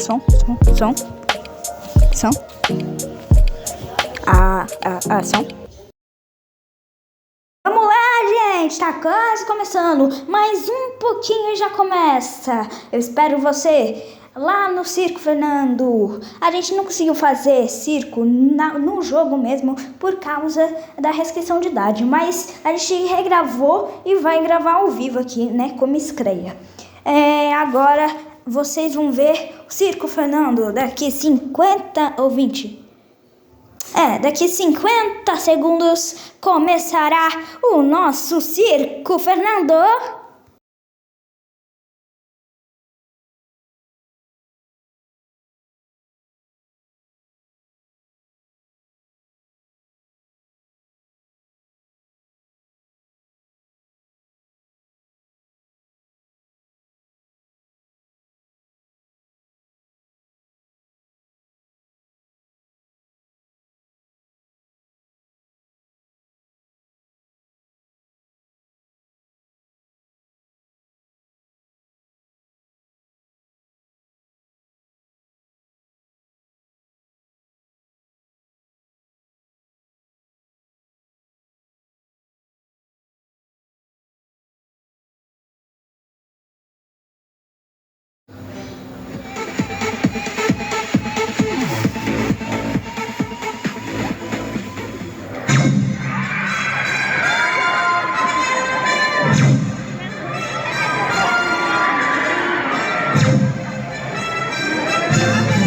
Som. Som. Vamos lá, gente, tá quase começando. Mais um pouquinho e já começa. Eu espero você lá no Circo Fernando. A gente não conseguiu fazer circo no jogo mesmo por causa da restrição de idade, mas a gente regravou e vai gravar ao vivo aqui, né, como estreia. Agora vocês vão ver o Circo Fernando daqui 50 ou 20. Daqui 50 segundos começará o nosso Circo Fernando.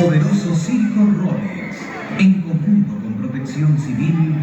Poderoso Circo Rolex, en conjunto con Protección Civil,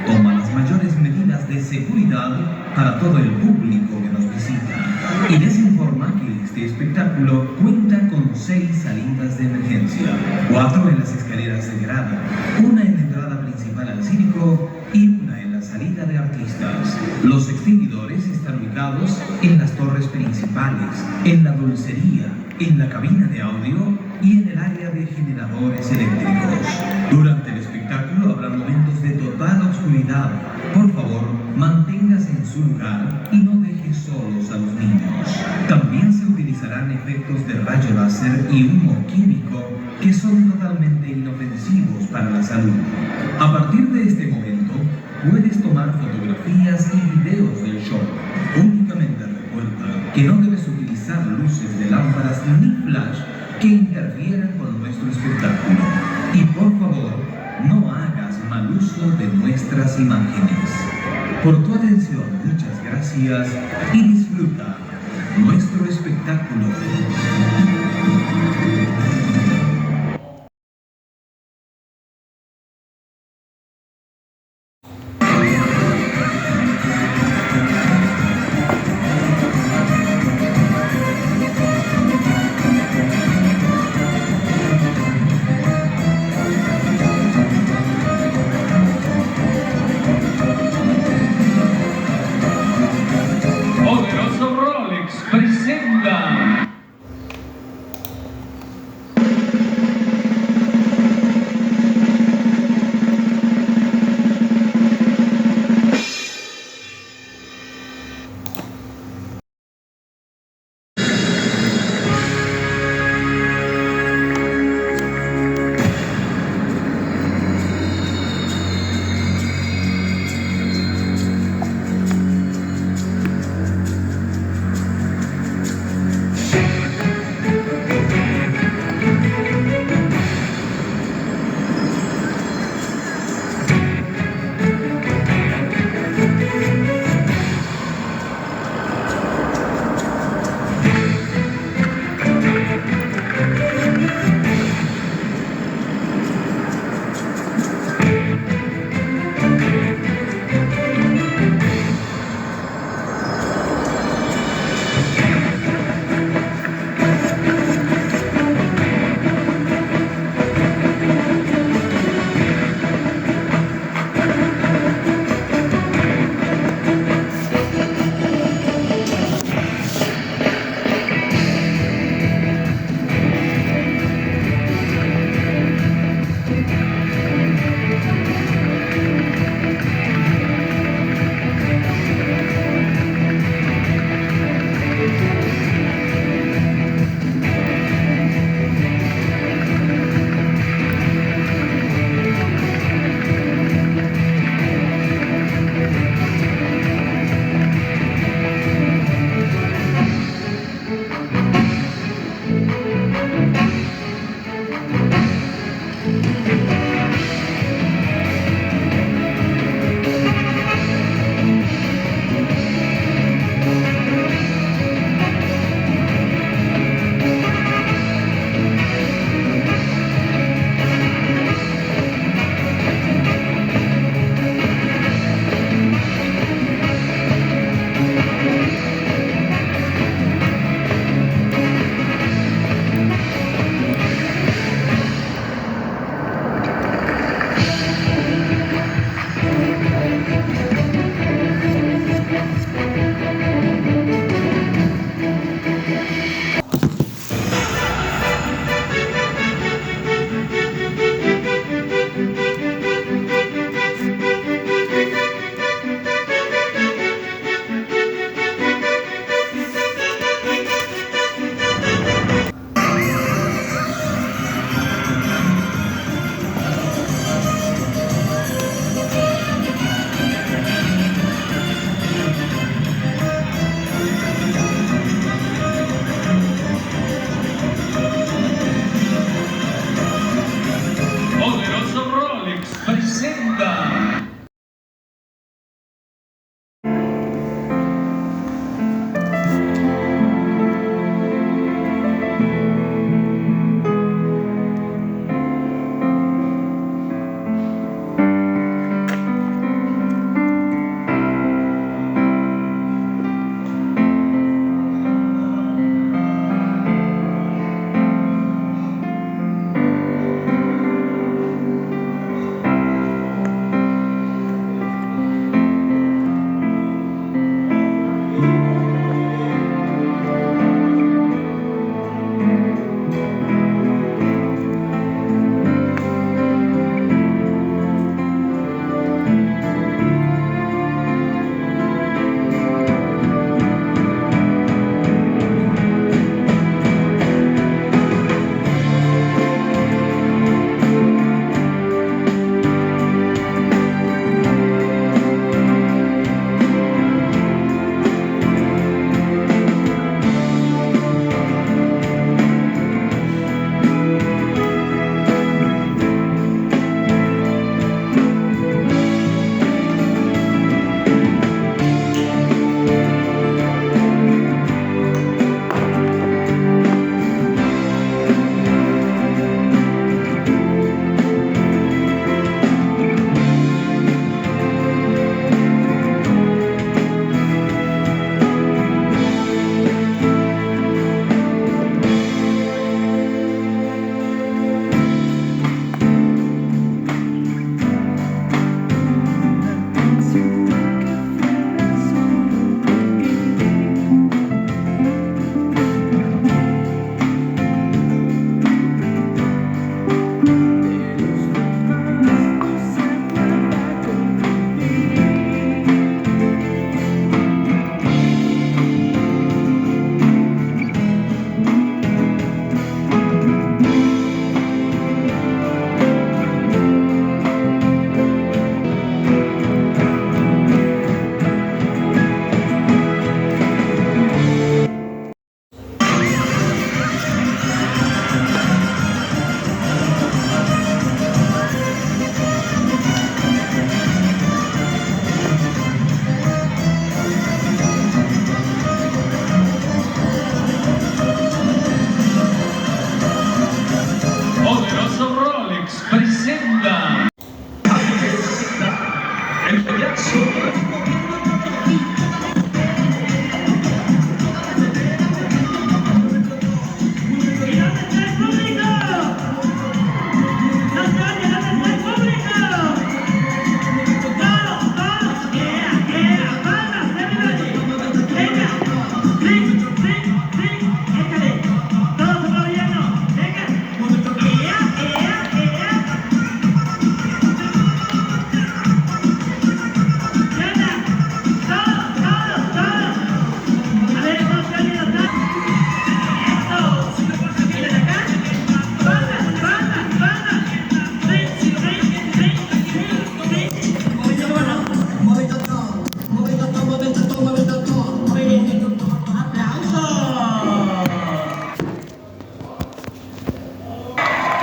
toma las mayores medidas de seguridad para todo el público que nos visita. Y les informa que este espectáculo cuenta con 6 salidas de emergencia, 4 en las escaleras de grada, 1 en la entrada principal al circo y 1 en la salida de artistas. Los extinguidores están ubicados en las torres principales, en la dulcería, en la cabina de audio y en el área de generadores eléctricos. Durante el espectáculo habrá momentos de total oscuridad. Por favor, manténgase en su lugar y no deje solos a los niños. También se utilizarán efectos de rayo láser y humo químico que son totalmente inofensivos para la salud. A partir de este momento, puedes tomar fotografías y videos del show. Únicamente recuerda que no debes utilizar luces de lámparas ni flash que interfieran con nuestro espectáculo. Y por favor, no hagas mal uso de nuestras imágenes. Por tu atención, muchas gracias y disfruta nuestro espectáculo. Poderoso Rolex presenta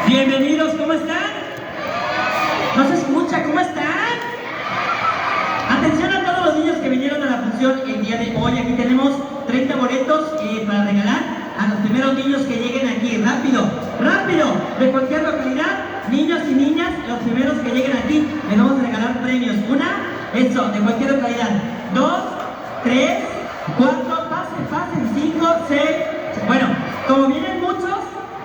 Bienvenidos, ¿cómo están? ¿No se escucha? ¿Cómo están? Atención a todos los niños que vinieron a la función el día de hoy. Aquí tenemos 30 boletos para regalar a los primeros niños que lleguen aquí. ¡Rápido! ¡Rápido! De cualquier localidad, niños y niñas, los primeros que lleguen aquí, les vamos a regalar premios. Eso, de cualquier localidad. 2, 3, 4, pasen, 5, 6. Bueno, como vienen muchos,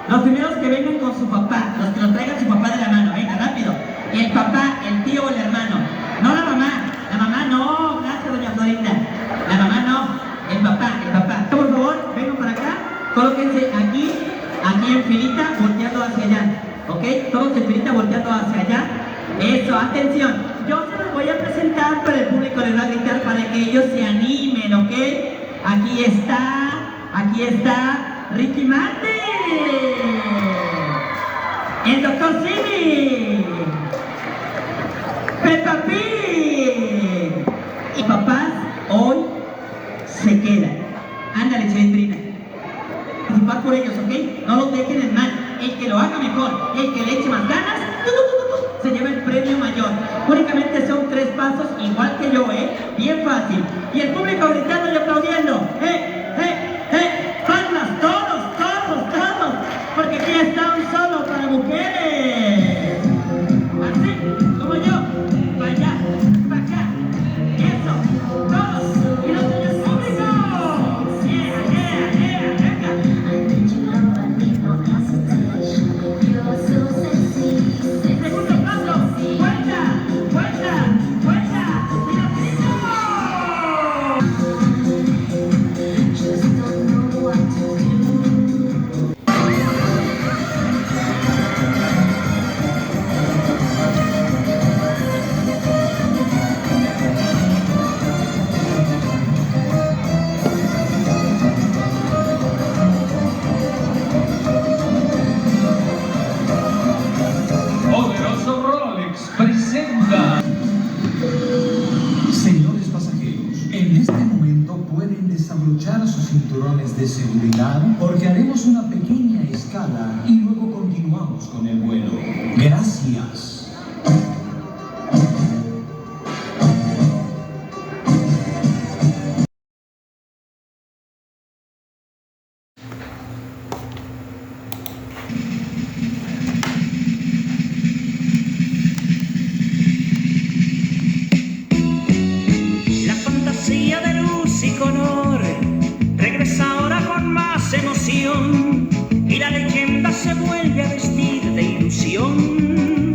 los primeros que vengan con su papá, los que nos traigan su papá de la mano, venga, rápido. Y el papá, el tío o el hermano. No la mamá no, gracias doña Florinda. La mamá no, el papá. Por favor, vengan para acá, colóquense aquí en filita, volteando hacia allá. ¿Ok? Todos en filita, volteando hacia allá. Eso, atención. Yo se los voy a presentar, pero el público les va a gritar para que ellos se animen, ¿ok? Aquí está Ricky Martin, el Dr. Simi, Peppa Pig. Y papás hoy se quedan. Ándale, Chilindrina. Participar por ellos, ¿ok? No los dejen en mal. El que lo haga mejor, el que le eche más ganas, se lleva el premio mayor. Únicamente son 3 pasos, igual que yo, bien fácil. Y el público gritando y aplaudiendo. Palmas, todos, porque aquí está un solo para mujeres. Así, como yo, para allá, para acá. Eso, todos, y los del público. Yeah, venga. Segundo paso, vuelta, y los gritos. Poderoso Rolex presenta. Señores pasajeros, en este momento pueden desabrochar sus cinturones de seguridad porque haremos una pequeña escala y luego continuamos con el vuelo. Gracias. La fantasía de luz y color regresa ahora con más emoción y la leyenda se vuelve a vestir de ilusión.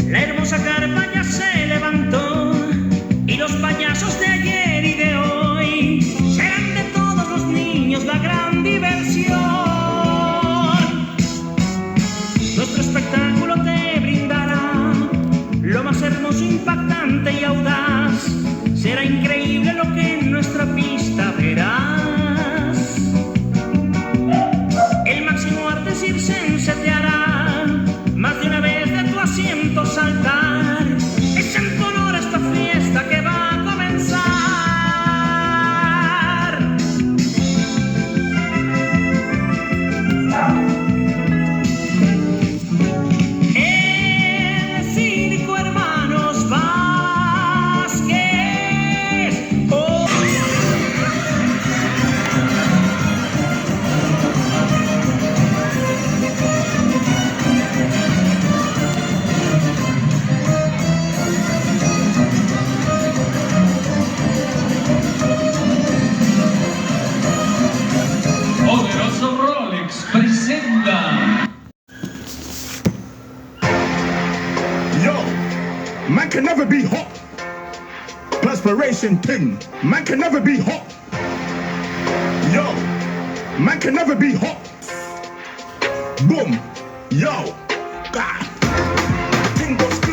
La hermosa carpa ya se levantó y los payasos de ayer y de hoy serán de todos los niños la gran diversión. Nuestro espectáculo te brindará lo más hermoso, impactante y audaz. Será increíble lo que en nuestra pista verás. El máximo arte circense te hará generation thing. Man can never be hot. Yo, man can never be hot. Boom, yo, God. The thing goes.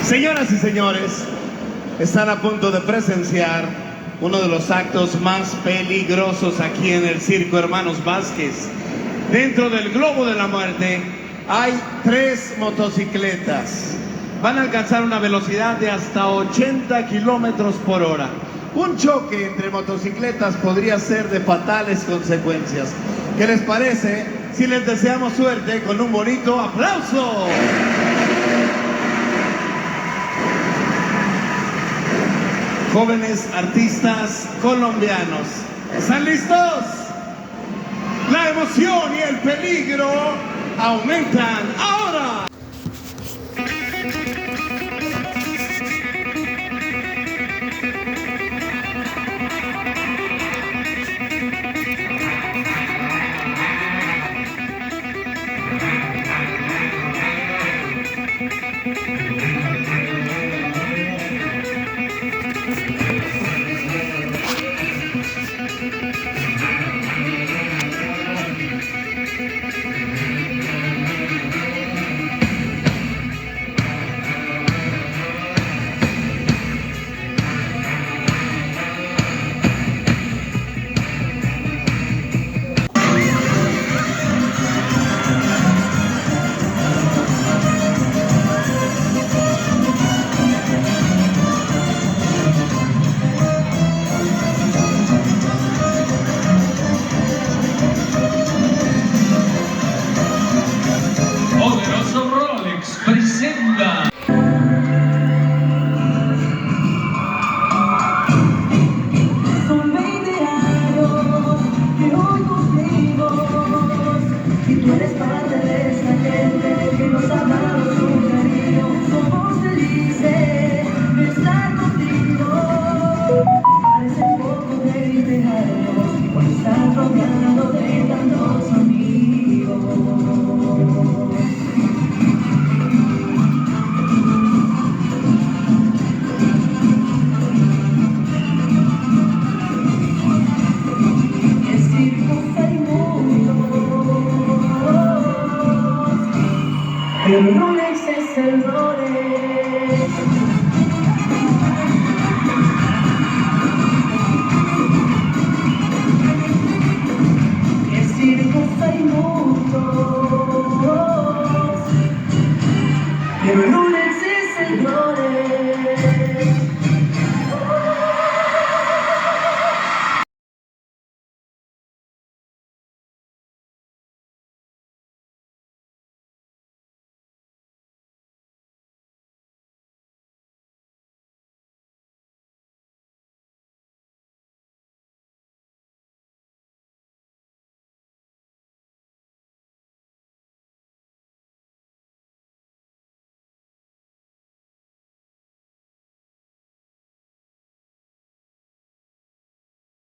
Señoras y señores, están a punto de presenciar uno de los actos más peligrosos aquí en el Circo Hermanos Vázquez. Dentro del Globo de la Muerte hay 3 motocicletas. Van a alcanzar una velocidad de hasta 80 kilómetros por hora. Un choque entre motocicletas podría ser de fatales consecuencias. ¿Qué les parece si les deseamos suerte con un bonito aplauso? Jóvenes artistas colombianos, ¿están listos? La emoción y el peligro aumentan ahora. el rollo.